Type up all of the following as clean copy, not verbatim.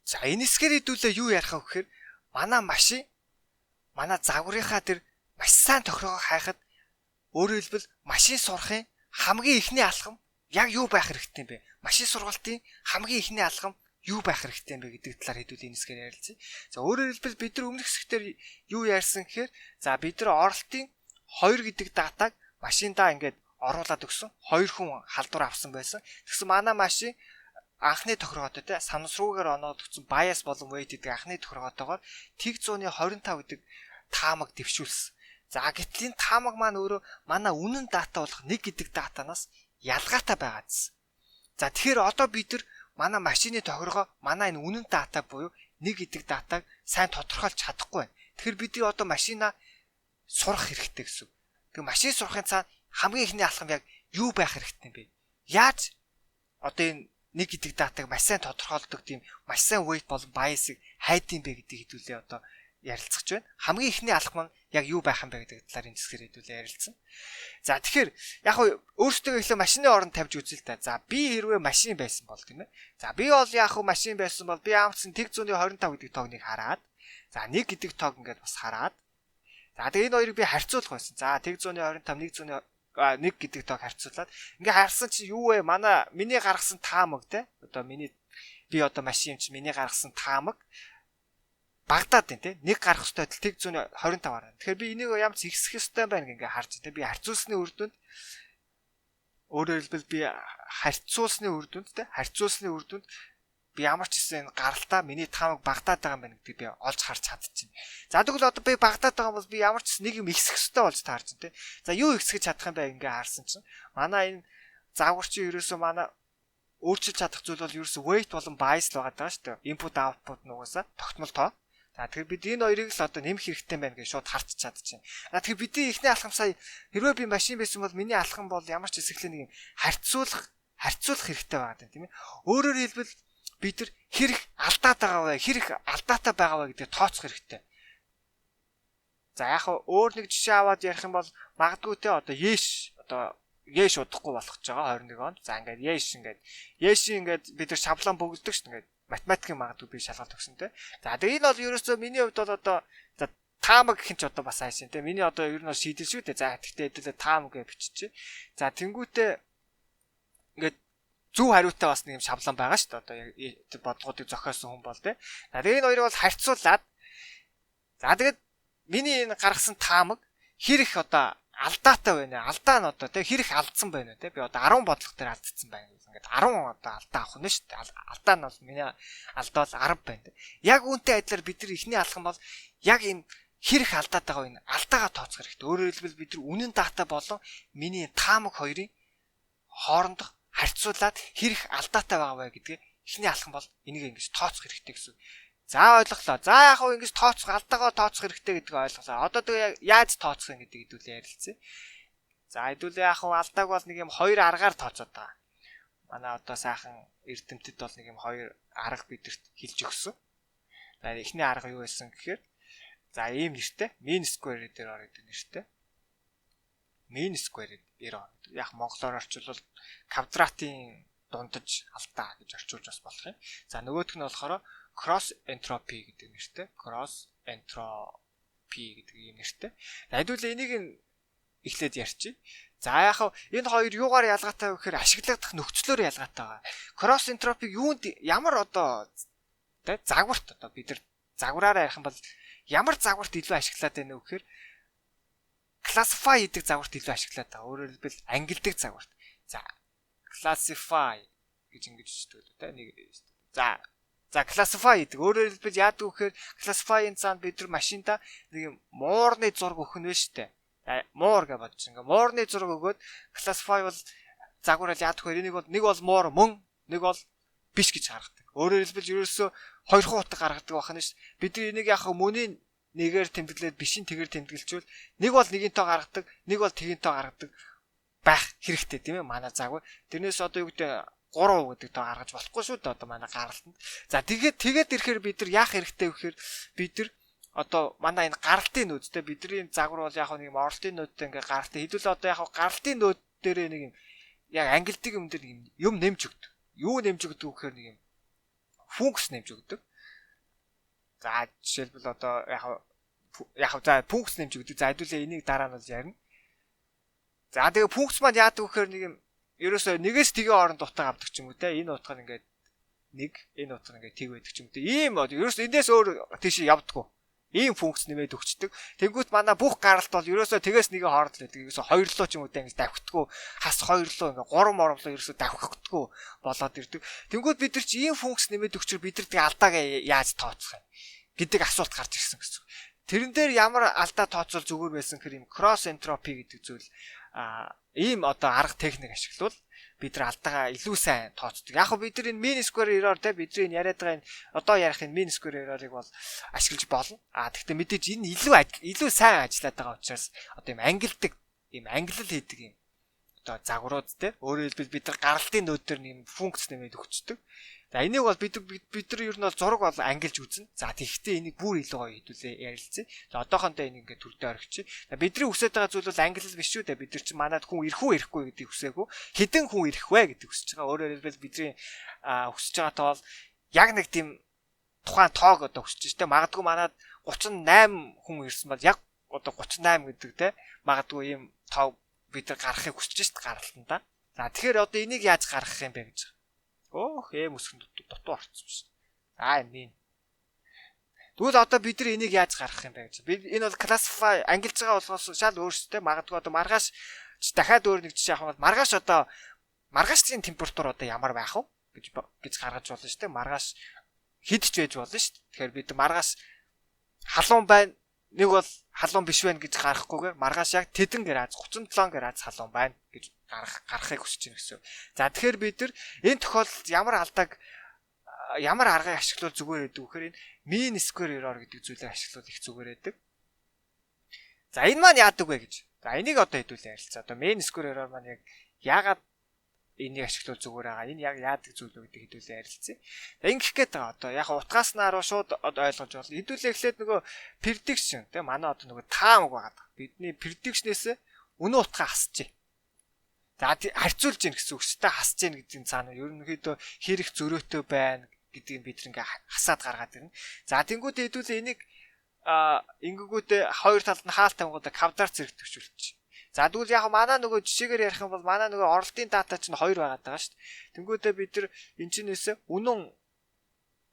За энэсгээр хэдүүлээ юу ярих вэ гэхээр манай машин манай загварынхаа тэр маш сайн тохиргоо хайхад өөрөөр хэлбэл машин сурахын хамгийн ихний алхам яг юу байх хэрэгтэй юм бэ? Машин сургалтын хамгийн ихний алхам юу байх хэрэгтэй юм бэ гэдэг талаар хэдүүл энэсгээр ярилцъя. За өөрөөр хэлбэл бид нар өмнөх хэсгээр юу ярьсан гэхээр за бид нар оролтын 2 гэдэг датаг машиндаа ингээд оруулаад өгсөн. 2 хүн халдвар авсан байсан. Тэгсэн манай машин анхны тохиргоотой те санамсруугаар оноод өгсөн bias болон weight гэдэг анхны тохиргоотойгоор тэг 125 гэдэг таамаг дэвшүүлсэн. За гэтэл энэ таамаг маань өөрөө манай үнэн дата болох 1 гэдэг датанаас ялгаатай байгаа гэсэн. За тэгэхээр одоо бид нар манай машины тохиргоо манай энэ үнэн дата буюу 1 гэдэг датаг сайн тодорхойлж чадахгүй байна. Тэгэхээр бид одоо машина сурах хэрэгтэй гэсэн. Тэг машин сурахын цаана хамгийн ихний алхам яг юу байх хэрэгтэй юм бэ? Яаж одоо энэ 1 гэдэг датаг маш сайн тодорхойлдог тийм маш сайн weight болон bias-ыг хайдсан бэ гэдгийг хэдүүлээ одоо ярилцах байна. Хамгийн ихний алхам нь яг юу байх юм бэ гэдэг талаар энэ хэсгээр хэдүүлээ ярилцсан. За тэгэхээр яг өөртөө ихлэ машины оронд тавьж үзэл та. За би хэрвээ машин байсан бол тийм ээ. За би бол яг машин байсан бол би амтсан тэг 125 гэдэг тоогныг хараад за 1 гэдэг тоог ингээд бас хараад за тэгээ энэ хоёрыг би харьцуулах байсан. За тэг 125 1 гэдэг тоог харьцуулаад ингээ харсан чи юу вэ? Миний гаргасан таамаг те. Одоо би одоо машин юм чи миний гаргасан таамаг багтаад байна те. Нэг гарах ёстой тал тэг 125 гараа. Тэгэхээр би энийг ямц ихсэх ёстой байна ингээ харж те. Би харьцуулсны үр дүнд өөрөөр хэлбэл би харьцуулсны үр дүнд би ямар ч гэсэн гаралтаа миний таамаг багтаад байгаа юм байна гэдгийг би олж харж чадчихна. За тэгвэл одоо би багтаад байгаа бол би ямар ч гэсэн нэг юм ихсэх ёстой болж таарч байна те. За юу ихсгэж чадах юм бэ ингээ харсан чинь манай энэ загвар чи ерөөсөө манай өөрчилж чадах зүйл бол ерөөсөө weight болон bias л байгаа шүү дээ. Input output нугасаа тогтмол тоо. За тэгэхээр бид энэ хоёрыг л одоо нэмэх хэрэгтэй байна гэж шууд харч чадчихна. Тэгэхээр бидний ихний алхам сая хэрвээ би машин байсан бол миний алхам бол ямар ч хэсэглээ нэг юм харьцуулах хэрэгтэй байгаа юм тийм ээ. Өөрөөр хэлбэл бид нар хэрэг алдаад байгаа вэ? Хэрэг алдаатай байгаа вэ гэдгийг тооцох хэрэгтэй. За яг өөр нэг жишээ аваад ярих юм бол магадгүй те одоо Яш удахгүй болох ч байгаа 21 онд. За ингээд Яш ингээд бид нар шаблон бөгөлдөг шүү дээ. Ингээд математикийн магадгүй би шалгалт өгсөн те. За тэгээ энэ бол ерөөсөө миний хувьд бол одоо за таамаг гэх юм чи одоо бас хайшин те. Миний одоо ер нь шийдэл шүү дээ. За тэгтээ хэдүүлээ таамаг гэж биччихье. За тэнгуүтээ ингээд зөв хариутай бас нэг юм шаблон байгаа шүү дээ. Одоо бодлогуудыг зохиосон хүн бол те. За тэгээ энэ хоёрыг бол харьцуулаад за тэгээд миний энэ гаргасан таамаг хэрэг одоо алдаатай байна. Алдаа нь одоо тэг хэрэг алдсан байна те. Би одоо 10 бодлого дээр алдсан байна. Ингээд 10 одоо алдаа авах нь шүү дээ. Алдаа нь бол миний алдаа бол 10 байна. Яг үүнтэй адилаар бид нар ихний алхам бол яг энэ хэрэг алдаад байгаа энэ алдаагаа тооцох хэрэгтэй. Өөрөөр хэлбэл бид нар үнэн дата болон миний таамаг хоёрын хоорондох харьцуулаад хэрэг алдаатай байгаа вэ гэдгийг ихний алхам бол энийг ингэж тооцох хэрэгтэй гэсэн. За ойлголоо. За яг хөө ингэж алдаагаа тооцох хэрэгтэй гэдгийг ойлголоо. Одоо тэгээ яаж тооцох юм гэдэг хэдүүлээ ярилцъя. За хэдүүлээ яг хөө алдааг бол нэг юм 2 аргаар тооцоод байгаа. Манай одоо сайхан эрдэмтэд бол нэг юм 2 арга бидэрт хэлж өгсөн. За эхний арга юу байсан гэхээр за ийм нэртэй mean square дээр ордог нэртэй. Mean square дээр ордог. Яг монголоор орчуулвал квадратын дундаж алдаа гэж орчуулж бас болох юм. За нөгөөх нь болохоор cross entropy гэдэг нэртэй. Cross entropy гэдэг юм нэртэй. За хэдүүлээ энийг эхлээд ярьчих. За яг энэ хоёр юугаар ялгаатай вэ гэхээр ашиглагдах нөхцлөөр ялгаатай байгаа. Cross entropy юунд ямар одоо загварт одоо бид нар загвараараа ярих юм бол ямар загварт илүү ашиглаад байна вэ гэхээр classify гэдэг загварт илүү ашиглаад байгаа. Өөрөөр хэлбэл ангилдаг загварт. За classify гэж ингэж хэлдэг л да нэг. За classify гэдэг. Өөрөөр хэлбэл яадаг вэ гэхээр classify-ийн цаана бид нар машинда нэг юм муурны зураг өгөх нь вэ штэ. Муур гэж бодож ингээ муурны зураг өгөөд classify бол загвар л яадаг вэ? Нэг бол муур мөн, нэг бол биш гэж гаргадаг. Өөрөөр хэлбэл ерөөсөө хоёрхан утга гаргадаг бахна ш. Бид энийг яг мөний нэгээр тэмдэглээд бишийн тэгээр тэмдэглэжүүл нэг бол нэгэн тоо гаргадаг, нэг бол тэгэн тоо гаргадаг байх хэрэгтэй тийм ээ манай загвар. Тэрнээс одоо юу гэдэг 3 гэдэг тоо гаргаж болохгүй шүү дээ одоо манай гаралтанд. За тэгээд ирэхээр бид нар яах хэрэгтэй вэ гэхээр бид нар одоо манай энэ гаралтын нүүдтэй бидний загвар бол яг нэг юм оролтын нүүдтэй ингээ гаралтай хэдүүл одоо яг гаралтын нүүд дээр нэг юм яг ангилдаг юм дээр нэг юм нэмж өгдөг. Юу нэмж өгдөг гэхээр нэг юм функц нэмж өгдөг. За жишээлбэл одоо яг за пүнкс нэмж өгдөг. За хэдүүлээ энийг дараа нь бол ярина. За тэгээ пүнкс маань яадаг вэхээр нэг юм ерөөсөө нэгээс тгээ хооронд утга авдаг ч юм уу те. Энэ утга нь ингээд нэг, энэ утга ингээд тэг байдаг ч юм уу те. Ийм ерөөсөө эндээс өөр тийш явдаггүй. Ийм функц нэмээд өгчдөг. Тэнгүүт манай бүх гаралт бол ерөөсөө тэгээс нэгэ хооронд л байдаг. Ерөөсөө хоёрлоо ч юм уу те ингэж давхитгүй хас хоёрлоо ингээ гурван моромлоо ерөөсөө давхихдаггүй болоод ирдэг. Тэнгүүт бид нар чи ийм функц нэмээд өгчөр бид нар тэг алдааг яаж тооцох юм гэдэг асуулт гарч ирсэн гэсэн. Тэрэн дээр ямар алдаа тооцвол зүгээр байсан гэхээр ийм кросс энтропи гэдэг зүйл ийм одоо арга техник ашиглавал бид нар алдаагаа илүү сайн тооцдог. Яг нь бид нар энэ mean square error те бидний энэ яриад байгаа энэ одоо ярих энэ mean square error-ыг бол ашиглаж болно. Тэгэхдээ мэдээж энэ илүү сайн ажиллаад байгаа учраас одоо ийм ангиллал хийдэг юм. Одоо загварууд те өөрөөр хэлбэл бид нар гаралтын нөөдөр нэм функц нэмээд өгчдөг. За энийг бол бид нар ер нь бол зураг бол ангилж үзнэ. За тэгэхдээ энийг бүр илүү гоё хэдүүлээ ярилцъя. За одоохондоо энийг ингээд төрдөө орхичих. Бид нар хүсэж байгаа зүйл бол ангиллал биш шүү дээ. Бид нар чинь манад хүн ирэх үү ирэхгүй гэдгийг хүсээгүй. Хэдэн хүн ирэх вэ гэдгийг хүсэж байгаа. Өөрөөр хэлбэл бидний хүсэж байгаа тоол яг нэг тийм тухайн тоог одоо хүсэж штэ. Магадгүй манад 38 хүн ирсэн бол яг одоо 38 гэдэг те. Магадгүй ийм тоог бид нар гаргахыг хүсэж штэ гаралтанда. За тэгэхээр одоо энийг яаж гаргах юм бэ гэж. Өөх өсгөн дутуу орцсон. Мин. Тэгвэл одоо бид нар энийг яаж гаргах юм бэ гэж. Энэ бол classify ангилж байгаа болохоос шал өөрсдөө магадгүй одоо маргааш дахиад өөр нэг жишээ авах бол маргаашийн температур одоо ямар байх вэ гэж гаргаж болно шүү дээ. Маргааш хэд ч байж болно шүү дээ. Тэгэхээр бид маргааш халуун байна. Нэг бол халуун биш байна гэж гаргахгүйгээр маргааш яг тэдэн градус 37 градус халуун байна гэж гаргахыг хүсэж байна гэсэн. За тэгэхээр бид нар энэ тохиолдолд ямар аргыг ашиглавал зүгээр гэдэг вэхээр энэ mean square error гэдэг зүйлийг ашиглавал их зүгээр байдаг. За энэ маань яадаг вэ гэж. За энийг одоо хэдүүлээ ярилцаа. Одоо mean square error маань яг яагаад энийг ашиглавал зүгээр байгаа. Энэ яг яадаг зүйл үү гэдэг хэдүүлээ ярилцъя. За ингэх гээд байгаа. Одоо яг утгааснаа руу шууд ойлгож болно. Хэдүүлээ эхлээд нөгөө prediction тийм манай одоо нөгөө таамаг байгаа. Бидний prediction-ээс үнэн утгаа хасчих. За харьцуулж гин гэсэн үг шүү дээ. Хасж гин гэдэг нь цаана ерөнхийдөө хэрэг зөрөөтэй байна гэдгийг бид ингээ хасаад гаргаад ирнэ. За тэнгуүдээ хэдүүлээ энийг ингээгүүдээ хоёр талд нь хаалт тавгуудаа кавдар зэрэг төвчүүлчих. За тэгвэл яг манай нөгөө жишээгээр ярих юм бол манай нөгөө оролтын дата чинь хоёр байгаад байгаа шүү дээ. Тэнгүүдээ бид нар энэ чинээс үнэн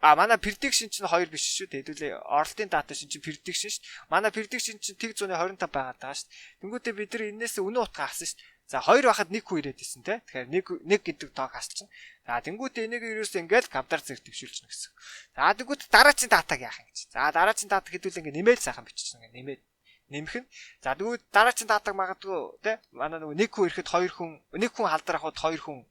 манай prediction чинь 2 биш шүү дээ. Хэдүүлээ оролтын дата чинь prediction шүү дээ. Манай prediction чинь тэг 125 байгаад байгаа шүү дээ. Тэнгүүдээ бид нар энээс үнэн утга хассан шүү дээ. За 2 байхад 1 хүн ирээд исэн те. Тэгэхээр 1 гэдэг тоог хасчихна. За тэнгүүдээ энийг ерөөсөө ингээд кавдар зэрэг төвшүүлчихнэ гэсэн. За тэгвэл дараачийн датаг яах юм гэж. За дараачийн датаг хэдүүл ингээд нэмээд сайхан биччихсэн ингээд нэмэх нь. За тэгвэл дараачийн датаг магадгүй те. Манай нөгөө 1 хүн ирэхэд 2 хүн 1 хүн халдар авахд 2 хүн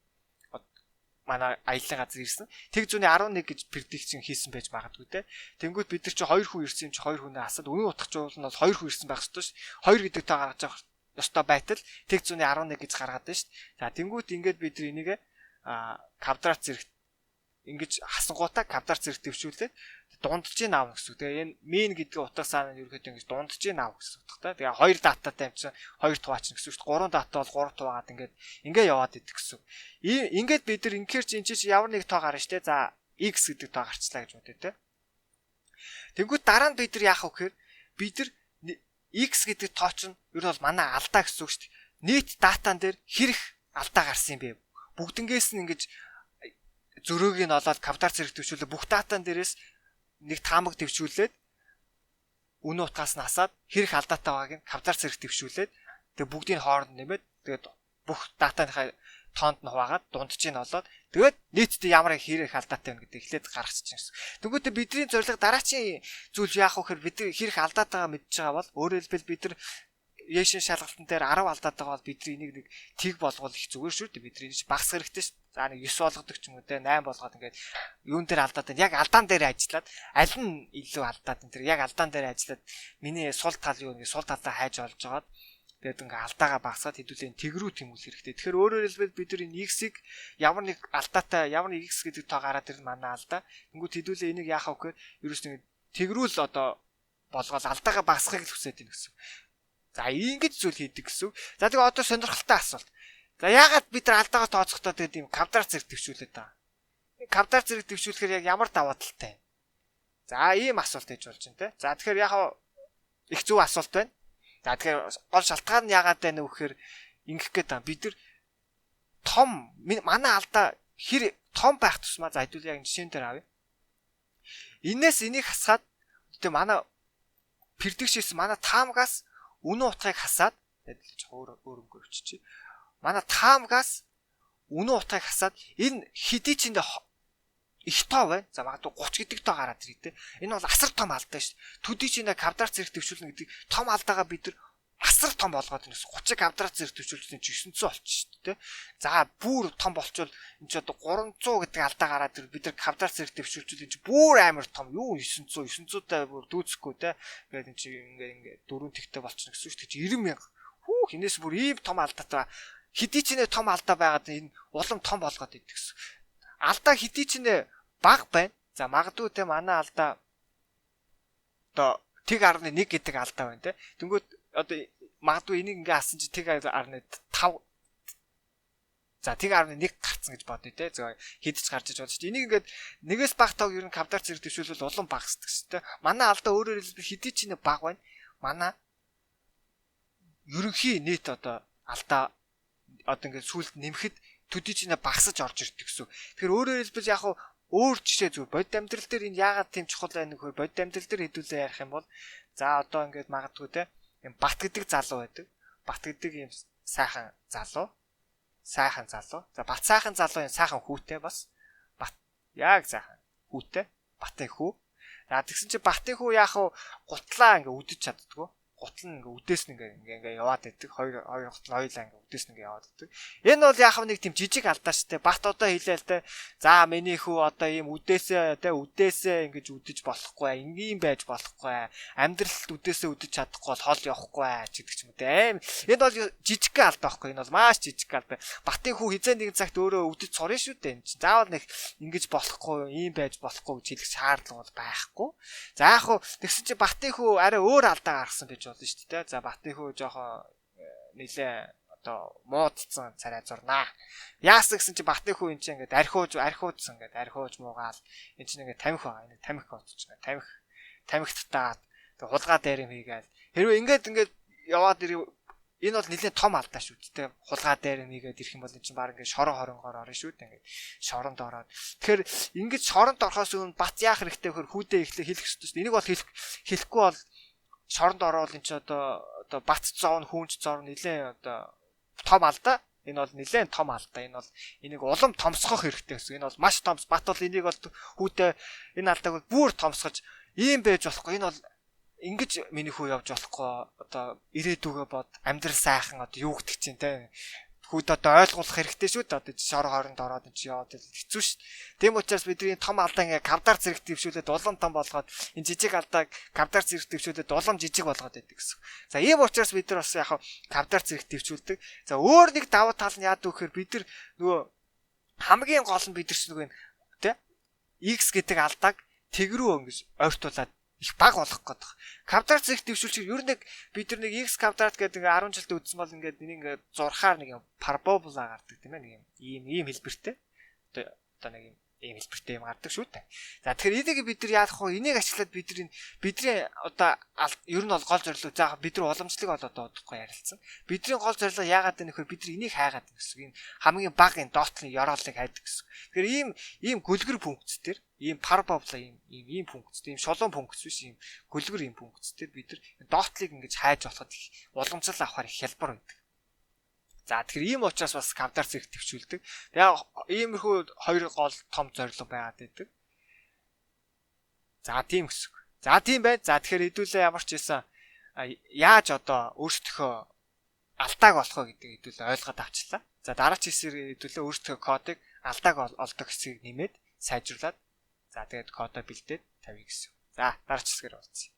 манай аяллаа газар ирсэн. Тэг 111 гэж prediction хийсэн байж магадгүй те. Тэнгүүд бид нар чи 2 хүн ирсэн юм чи 2 хүнээ хасаад үнэн утгач бол нь 2 хүн ирсэн байх ёстой ш. 2 гэдэг тоо гаргаж авах ёстой байтал тэг 111 гэж гаргаад байна ш. За тэнгүүд ингээд бид нар энийг квадрат зэрэг ингэж хасангуудаа квадрат зэрэг төвшүүлээд дундчийн аав гэсэн. Тэгээ энэ mean гэдэг утга санаа нь ерөөхдөө ингэж дундчийн аав гэсэн утгатай. Тэгээ 2 дататай амжсан 2 тувач гэсэн шүү дээ. 3 дата бол 3 туваагаад ингээд яваад идэх гэсэн. Ингээд бид нар ингээр чи энэ чи ямар нэг тоо гарна штэ. За x гэдэг тоо гарчлаа гэж бодъё те. Тэнгүүд дараа нь бид нар яах вэ гэхээр бид нар x гэдэг тоо чинь ер нь бол манай алдаа гэсэн үг шүү дээ. Нийт датан дээр хэрэг алдаа гарсан юм бэ? Бүгднгээс нь ингэж зөрөөг нь олоод квадрат зэрэг төвшүүлээ бүх датан дээрээс нэг таамаг төвшүүлээд үнэн утгаас нь хасаад хэрэг алдаатай байгааг нь квадрат зэрэг төвшүүлээд тэгээ бүгдийн хооронд нэмээд тэгээд бүх датаныхаа тоонд нь хуваагаад дундчийг нь олоод тэгээд нийтдээ ямар хэрэг алдаатай байна гэдэг эхлээд гаргачихсан гэсэн. Тэгвэл бидний зорилго дараачийн зүйл яах вэ гэхээр бид хэрэг алдаатайгаа мэдж байгаа бол өөрөөр хэлбэл бид нар яшин шалгалтын дээр 10 алдаатайгаа бол бидний энийг нэг тэг болгол их зүгээр шүү дээ. Бидний энэ багс хэрэгтэй шүү. За нэг 9 болгодог ч юм уу те 8 болгоод ингээд юун дээр алдаатай яг алдаан дээр ажиллаад аль нь илүү алдаад энэ тэр яг алдаан дээр ажиллаад миний сул тал юу нэг сул талаа хайж олж жагаад тэгээд ингээ алдаагаа багасгаад хэдүүлээ тэг рүү тэмүүлэх хэрэгтэй. Тэгэхээр өөрөөр хэлбэл бид нар энэ x-ийг ямар нэг алдаатай ямар нэг x гэдэг тоо гараад ирнэ манай алдаа. Тэнгүүд хэдүүлээ энийг яах вэ гэхээр ерөөс нэг тэг рүү л одоо болгоод алдаагаа багасгахыг л хүсэж байна гэсэн. За ингэж зүйл хийдэг гэсэн. За тэгээ одоо сонирхолтой асуулт. За яагаад бид нар алдаагаа тооцохдоо тэгээд ийм квадрат зэрэг төвшүүлээд байгаа. Квадрат зэрэг төвшүүлэхээр яг ямар даваа талтай вэ? За ийм асуулт ээж болж байна те. За тэгэхээр яг их зөв асуулт байна. За тэгэхээр гол шалтгаан нь яагаад байна вэ гэхээр ингэх гээд байна. Бид нар том манай алдаа хэр том байх тусмаа за хэдүүл яг жишээн дээр авъя. Инээс энийг хасгаад тэгээ манай предикшээс манай таамгаас үнэн утгыг хасаад өөр өнгөөр өччих. Манай таамгаас үнэн утгыг хасаад энэ хэдий ч их тоо байна. За магадгүй 30 гэдэг тоо гараад ирээ те. Энэ бол асар том алдаа шүү дээ. Төдий чинь квадрат зэрэг төвшүүлнэ гэдэг том алдаагаа бид нар асар том болгоод байна. 30 квадрат зэрэг төвшүүлсэн чинь 900 болчих шүү дээ. За бүр том болчвол энэ ч одоо 300 гэдэг алдаа гараад ир бид нар квадрат зэрэг төвшүүлчихвэл энэ бүр амар том. Юу 900-тай бүр дүүцэхгүй те. Ингээд энэ чинь ингээд 4 тэгтэй болчихно гэсэн шүү дээ. 90,000. Хүүх энэс бүр ийм том алдаатай. Хэдий ч нэ том алдаа байгаад энэ улам том болгоод идэг гэсэн. Алдаа хэдий ч нэ бага байна. За магадгүй те манай алдаа одоо тэг 1.1 гэдэг алдаа байна те. Тэнгүүд одоо магадгүй энийг ингээ асан чи тэг 1.5 за тэг 1.1 гарцсан гэж бодъё те. За хэдэж гарч иж болно шүү дээ. Энийг ингээд нэгээс бага тав ер нь квадрат зэрэг төвшүүлвэл улам багасдаг шүү дээ. Манай алдаа өөрөөр хэлбэл хэдий ч нэ бага байна. Манай ерөнхий нийт одоо алдаа одоо ингээд сүлд нэмэхэд төдий ч нэ багасаж орж ирдэг гэсэн. Тэгэхээр өөрөөр хэлбэл яг өөр жишээ зүг бодит амьдрал дээр энэ яагаад тийм чухал байна нөхөр бодит амьдрал дээр хэдүүлээ ярих юм бол за одоо ингээд магадгүй те юм бат гэдэг залуу байдаг. Бат гэдэг юм сайхан залуу. Сайхан залуу. За бат сайхан залуу юм сайхан хүүтэй бас. Бат яг сайхан хүүтэй. Батын хүү. За тэгсэн чи батын хүү яах вэ? Гутлаа ингээд үдэж чаддгүй. Гутал нь ингээ үдээс нь ингээ яваад байдаг. Хоёр гутал хоёулаа ингээ үдээс нь ингээ яваад байдаг. Энэ бол яах вэ нэг тийм жижиг алдаа штэ. Бат одоо хэлээл те. За миний хүү одоо ийм үдээсээ те үдээсээ ингэж үдэж болохгүй. Ингийн байж болохгүй. Амьдралд үдээсээ үдэж чадахгүй бол хол явахгүй ч гэдэг ч юм те. Энэ бол жижиг алдаа байхгүй. Энэ бол маш жижиг алдаа. Батын хүү хизээ нэгэн цагт өөрөө үдэж сурна шүү дээ. Энэ чинь заавал нэг ингэж болохгүй, ийм байж болохгүй гэж хэлэх шаардлага бол байхгүй. За яг хуу тэгсэн чи батын хүү арай өөр алдаа гаргасан байж болно шүү дээ. За батын хүү жоохон нилээ одоо муудсан царай зурнаа. Яасан гэсэн чи батын хүү энэ чинь ингээд архиудсан ингээд архиуж муугаал энэ чинь ингээд тамхи байгаа. Энэ тамхи гоцч ингээд тамхи татаад тэг хулгай дээр юм хийгээл. Хэрвээ ингээд яваад ирээ энэ бол нэлээд том алдаа шүү дээ. Хулгай дээр нэгээд ирэх юм бол энэ чинь баг ингээд шорон хоронгоор орно шүү дээ. Ингээд шоронд ороод. Тэгэхээр ингээд шоронд орохоос өмнө бат яах хэрэгтэй вөхөр хүүдээ ихлэ хэлэх ёстой шүү дээ. Энийг бол хэлэхгүй бол шоронд ороод энэ ч одоо бат зовн хүнч зовн нэлээд одоо том алдаа. Энэ бол нэлээд том алдаа. Энэ бол энийг улам томсгох хэрэгтэй гэсэн. Энэ бол маш том. Бат бол энийг бол хүүдээ энэ алдааг бүр томсгож ийм байж болохгүй. Энэ бол ингэж миний хүү явж болохгүй. Одоо ирээдүгөө бод амьдрал сайхан одоо юу гэдэг чинь те. Хүүд одоо ойлгуулах хэрэгтэй шүү дээ. Одоо шор хооронд ороод энэ чи яваад хэцүү шүү дээ. Тийм учраас бидний том алдаа ингээ кавдар зэрэг твшүүлээд улам том болгоод энэ жижиг алдааг кавдар зэрэг твшүүлээд улам жижиг болгоод байдаг гэсэн. За ийм учраас бид нар бас яг кавдар зэрэг твшүүлдэг. За өөр нэг давуу тал нь яадаг вэхээр бид нар нөгөө хамгийн гол нь бид нар чинь нөгөө те X гэдэг алдааг тэг рүү ингэж ойртуулад их баг болгох гэдэг. Квадрат зэрэг дэвшүүлчих ер нь бид нар нэг x квадрат гэдэг 10 жилдээ үзсэн бол ингээд энийг зурхаар нэг юм парабола гардаг тийм ээ нэг ийм хэлбэртэй. Одоо нэг ийм хэлбэртэй юм гардаг шүү дээ. За тэгэхээр энийг бид нар яах вэ? Энийг ашиглаад бидний одоо ер нь бол гол зорилго заах бид нар уламжлалыг бол одоо удахгүй ярилцсан. Бидний гол зорилго яагаад вэ нөхөр бид нар энийг хайгаад байна гэсэн. Энэ хамгийн бага энэ доотлын ёроолыг хайдаг гэсэн. Тэгэхээр ийм гүлгэр функцтэр ийм парабола ийм функц, ийм шулуун функц биш ийм гүлгэр ийм функцтэр бид нар доотлыг ингэж хайж болоход уламжлал авахар их хялбар байдаг. За тэгэхээр ийм учраас бас кавдар зэрэг төвчүүлдэг. Яг иймэрхүү хоёр гол том зорилго байгаад байдаг. За тийм гэсэн. За тийм байна. За тэгэхээр хэдүүлээ ямар ч байсан яаж одоо өөрсдийнхөө алдааг олох вэ гэдгийг хэдүүлээ ойлгоод авчлаа. За дараач хэсгээр хэдүүлээ өөрсдийнхөө кодыг алдааг олдог хэсгийг нэмээд сайжруулад за тэгээд кодоо бэлдээд тавья гэсэн. За дараач хэсгээр уулзъя.